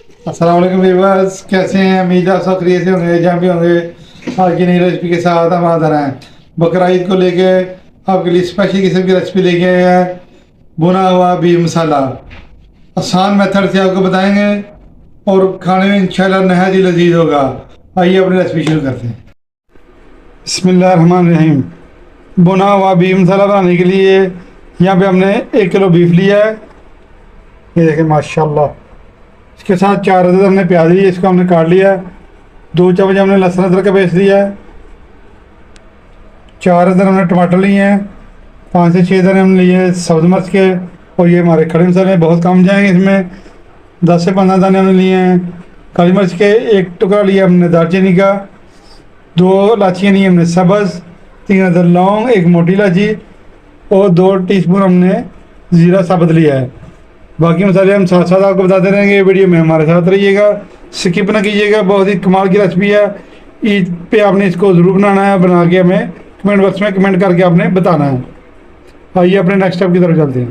अस्सलाम वालेकुम व्यूअर्स, कैसे हैं? उम्मीद आप सब खैरियत से होंगे, जहाँ भी होंगे। आज की नई रेसिपी के साथ हम हाजिर हैं। बकरा ईद को लेके आपके लिए स्पेशल किस्म की रेसिपी लेके आए हैं, भुना हुआ बीफ मसाला। आसान मेथड से आपको बताएंगे और खाने में इंशाल्लाह नहायत ही लजीज होगा। आइए अपनी रेसिपी शुरू करते हैं। बिस्मिल्लाहिर्रहमानिर्रहीम। भुना हुआ बीफ मसाला बनाने के लिए यहाँ पे हमने 1 किलो बीफ लिया है। ये देखें माशाल्लाह। इसके साथ 4 अदद हमने प्याज ली, इसको हमने काट लिया है। 2 चम्मच हमने लहसुन अदरक का पेस्ट लिया है। 4 अदद हमने टमाटर लिए हैं। 5 से 6 दाने हमने लिए हैं सब्ज़ मिर्च के। और ये हमारे खड़े मसाले बहुत कम जाएंगे इसमें। 10 से 15 दाने हमने लिए हैं काली मिर्च के। 1 टुकड़ा लिया हमने दालचीनी का। 2 इलायचियाँ ली हमने सब्ज़। 3 अदद लौंग, 1 मोटी इलायची और 2 टीस्पून हमने ज़ीरा साबुत लिया है। बाकी मसाले हम साथ साथ आपको बताते रहेंगे। वीडियो में हमारे साथ रहिएगा, स्किप ना कीजिएगा। बहुत ही कमाल की रेसिपी है। ईद पे आपने इसको ज़रूर बनाना है। बना के हमें कमेंट बॉक्स में कमेंट करके आपने बताना है। आइए अपने नेक्स्ट स्टेप की तरफ चलते हैं।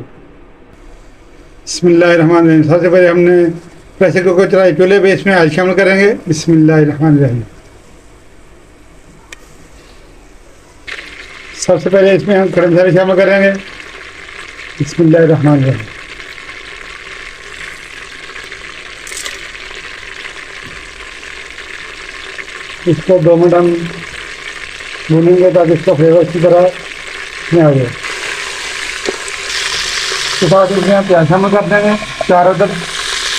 बिस्मिल्लाहिर्रहमानिर्रहीम। सबसे पहले हमने प्रेशर कुकर चढ़ाई, चूल्हे पे इसमें आयल शामिल करेंगे। बिस्मिल्लाहिर्रहमानिर्रहीम। सबसे पहले इसमें हम खड़े मसाले शामिल करेंगे। बिस्मिल्लाहिर्रहमानिर्रहीम। इसको 2 मिनट हम भूनेंगे ताकि इसका फ्लेवर अच्छी तरह में आ जाए। उसके बाद इसमें हम प्याज शामिल कर देंगे। 4 अदद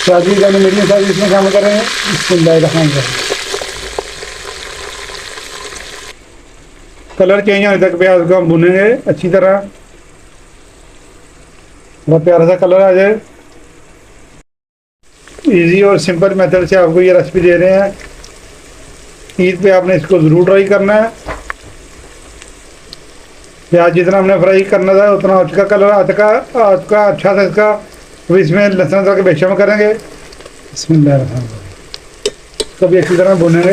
प्याज का मीडियम साइज इसमें शामिल करेंगे। बिस्मिल्लाहिर्रहमानिर्रहीम। कलर चेंज होने तक प्याज को हम भूनेंगे अच्छी तरह, बहुत प्यारा सा कलर आ जाए। इजी और सिंपल मेथड से आपको ये रेसिपी दे रहे हैं। ईद पे आपने इसको ज़रूर ट्राई करना है। प्याज जितना हमने फ्राई करना था उतना उसका कलर आ चुका अच्छा सा इसका। अब इसमें लहसुन अदरक का पेस्ट शामिल करेंगे। इसमें तो भी अच्छी तरह भूनेंगे।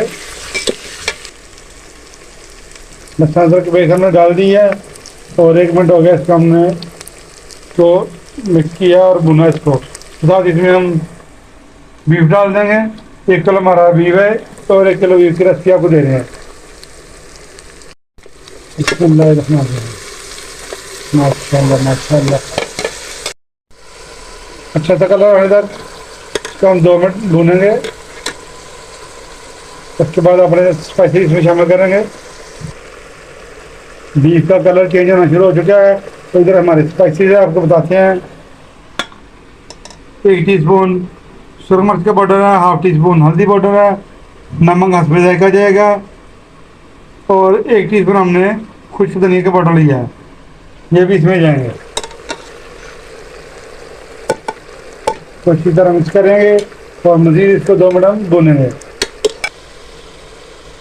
लहसुन अदरक का पेस्ट हमने डाल दी है और 1 मिनट हो गया इसको हमने तो मिक्स किया और भुना इसको। साथ इसमें हम बीफ डाल देंगे। 1 किलो हमारा बीफ है और 1 किलो बीफ की रेसिपी आपको दे रहे हैं। माशाल्लाह माशाल्लाह। अच्छा सा कलर आने तक इसको हम 2 मिनट भूनेंगे। उसके बाद अपने स्पाइसी इसमें शामिल करेंगे। बीफ का कलर चेंज होना शुरू हो चुका है तो इधर हमारे स्पाइसी है आपको बताते हैं। 1 टीस्पून सुरख मिर्च का पाउडर है, ½ टीस्पून हल्दी पाउडर है, नमक हस्बे जायका जाएगा और 1 टीस्पून हमने खुश्क धनिया का पाउडर लिया है, ये भी इसमें जाएंगे। तो अच्छी तरह मिक्स करेंगे और मज़ीद इसको 2 मिनट हम भूनेंगे।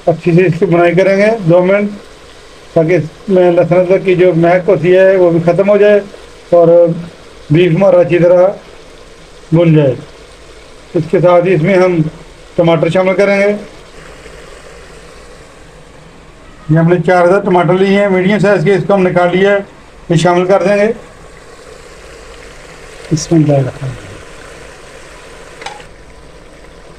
अच्छी से इसकी बुनाई करेंगे 2 मिनट ताकि इसमें लहसुन अदरक की जो महक होती है वो भी ख़त्म हो जाए और बीफ हमारा अच्छी तरह भुन जाए। इसके साथ ही इसमें हम टमाटर शामिल करेंगे। ये हमने 4 अदद टमाटर लिए हैं मीडियम साइज़ के, इसको हम निकाल लिया है, ये शामिल कर देंगे। इसमें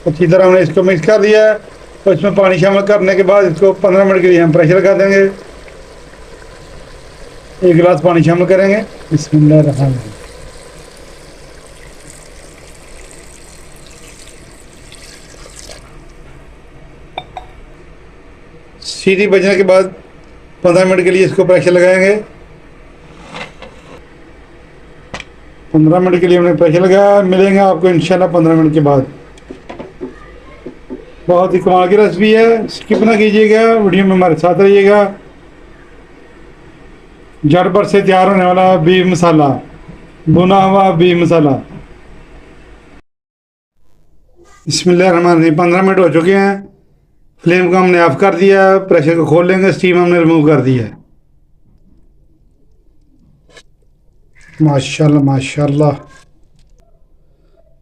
अच्छी तरह हमने इसको मिक्स कर दिया है और इसमें पानी शामिल करने के बाद इसको 15 मिनट के लिए हम प्रेशर लगा देंगे। 1 गिलास पानी शामिल करेंगे। बिस्मिल्लाहिर्रहमानिर्रहीम। सीटी बजने के बाद 15 मिनट के लिए इसको प्रेशर लगाएंगे। 15 मिनट के लिए हमने प्रेशर लगाया। मिलेंगे आपको इंशाल्लाह 15 मिनट के बाद। बहुत ही कमाल की रेसिपी है, स्किप ना कीजिएगा, वीडियो में हमारे साथ रहिएगा। झटपट से तैयार होने वाला बीफ मसाला, भुना हुआ बीफ मसाला। बिस्मिल्लाहिर्रहमानिर्रहीम। 15 मिनट हो चुके हैं। फ्लेम को हमने ऑफ कर दिया, प्रेशर को खोल लेंगे, स्टीम हमने रिमूव कर दिया है। माशाल्लाह माशाल्लाह।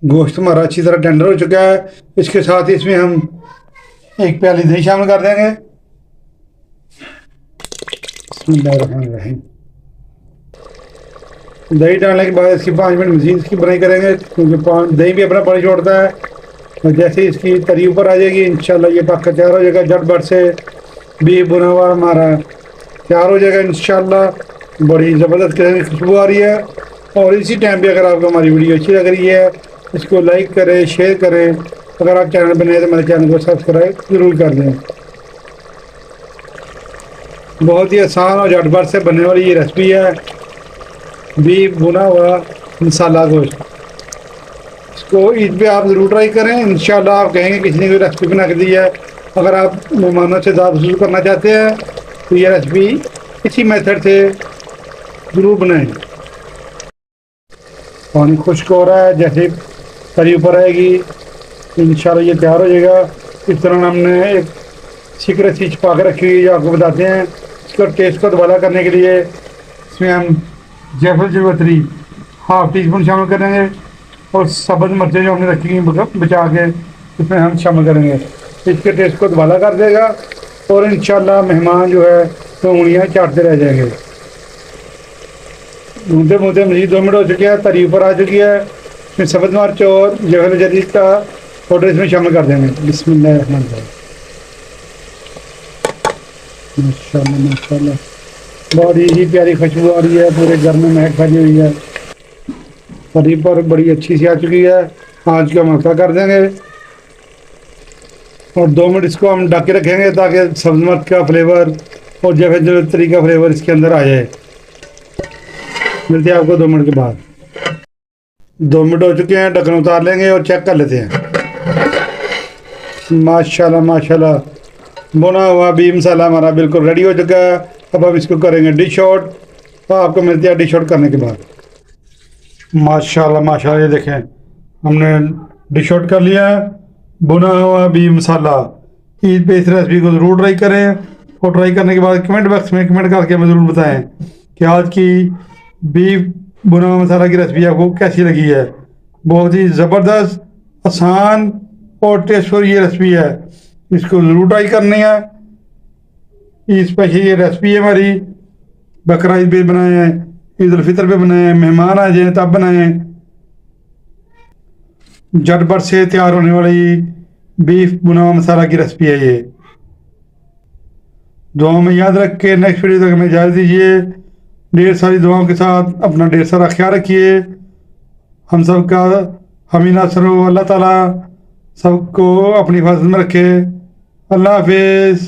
गोश्त हमारा अच्छी तरह टेंडर हो चुका है। इसके साथ ही इसमें हम 1 प्याली दही शामिल कर देंगे। बिस्मिल्लाहिर्रहमानिर्रहीम। दही डालने के बाद इसकी 5 मिनट मज़ीद इसकी बनाई करेंगे क्योंकि दही भी अपना पानी छोड़ता है। और जैसे ही इसकी तरी ऊपर आ जाएगी इंशाल्लाह ये पक तैयार हो जाएगा। झटपट से बीफ भुना हुआ हमारा तैयार हो जाएगा इंशाल्लाह। बड़ी ज़बरदस्त किस्म की खुशबू आ रही है। और इसी टाइम पे अगर आपको हमारी वीडियो अच्छी लग रही है इसको लाइक करें, शेयर करें। अगर आप चैनल पर नए तो मेरे चैनल को सब्सक्राइब ज़रूर कर दें। बहुत ही आसान और झटपट से बनने वाली ये रेसिपी है बीफ भुना हुआ मसाला गोश्त। इसको ईद पे आप ज़रूर ट्राई करें, इंशाल्लाह आप कहेंगे किसी ने कोई रेसिपी बना के दी है। अगर आप मेहमानों से दावत वसूल करना चाहते हैं तो ये रेसिपी इसी मेथड से ज़रूर बनाएं। पानी खुश्क हो रहा है, जैसे तरी ऊपर आएगी इंशाल्लाह ये तैयार हो जाएगा। इस तरह हमने एक सीक्रेट चीज़ छुपा के रखी हुई है जो आपको बताते हैं। इसका टेस्ट को दोबारा करने के लिए इसमें हम जायफल जवित्री हाफ टी स्पून शामिल करेंगे और सब्ज़ मिर्चें जो हमने रखी हैं बचा के इसमें हम शामिल करेंगे। इसके टेस्ट को दोबारा कर देगा और इंशाल्लाह मेहमान जो है तो उंगलियां चाटते रह जाएंगे। भूनते भूनते मज़ीद 2 मिनट हो चुके हैं, तरी ऊपर आ चुकी है। इसमें सब्ज़ मिर्च और जायफल जवित्री का पाउडर इसमें शामिल कर देंगे। बिस्मिल्लाहिर्रहमानिर्रहीम। माशाल्लाह माशाल्लाह बड़ी ही प्यारी खुशबू आ रही है, पूरे घर में महक फैली हुई है। तरी पर बड़ी अच्छी सी आ चुकी है। आज का मक्का कर देंगे और 2 मिनट इसको हम ढक के रखेंगे ताकि सब्ज़ मिर्च का फ्लेवर और जायफल जवित्री का फ्लेवर इसके अंदर आ जाए। मिलते हैं आपको 2 मिनट के बाद। 2 मिनट हो चुके हैं, ढक्कन उतार लेंगे और चेक कर लेते हैं। माशाल्लाह माशाल्लाह भुना हुआ बीफ मसाला हमारा बिल्कुल रेडी हो चुका है। अब हम इसको करेंगे डिश आउट। तो आपको मिलते हैं डिश आउट करने के बाद। माशाल्लाह माशाल्लाह ये देखें हमने डिश आउट कर लिया है भुना हुआ बीफ मसाला। ईद पे इस रेसिपी को ज़रूर ट्राई करें और ट्राई करने के बाद कमेंट बॉक्स में कमेंट करके हमें ज़रूर बताएं कि आज की बीफ भुना हुआ मसाला की रेसिपी आपको कैसी लगी है। बहुत ही ज़बरदस्त, आसान और टेस्टफुल ये रेसिपी है, इसको ज़रूर ट्राई करनी है। ईद स्पेशल ये रेसिपी है हमारी। बकरा ईद पे बनाए, ईद उल फितर पे बनाए, मेहमान आ जाए तब बनाए। झटपट से तैयार होने वाली बीफ भुना हुआ मसाला की रेसिपी है ये। दुआओं में याद रख के नेक्स्ट वीडियो तक हमें इजाज़त दीजिए। ढेर सारी दुआओं के साथ अपना ढेर सारा ख्याल रखिए। हम सब का हमी नासर हो, अल्लाह ताला सबको अपनी हिफाजत में रखे। अल्लाह हाफिज़।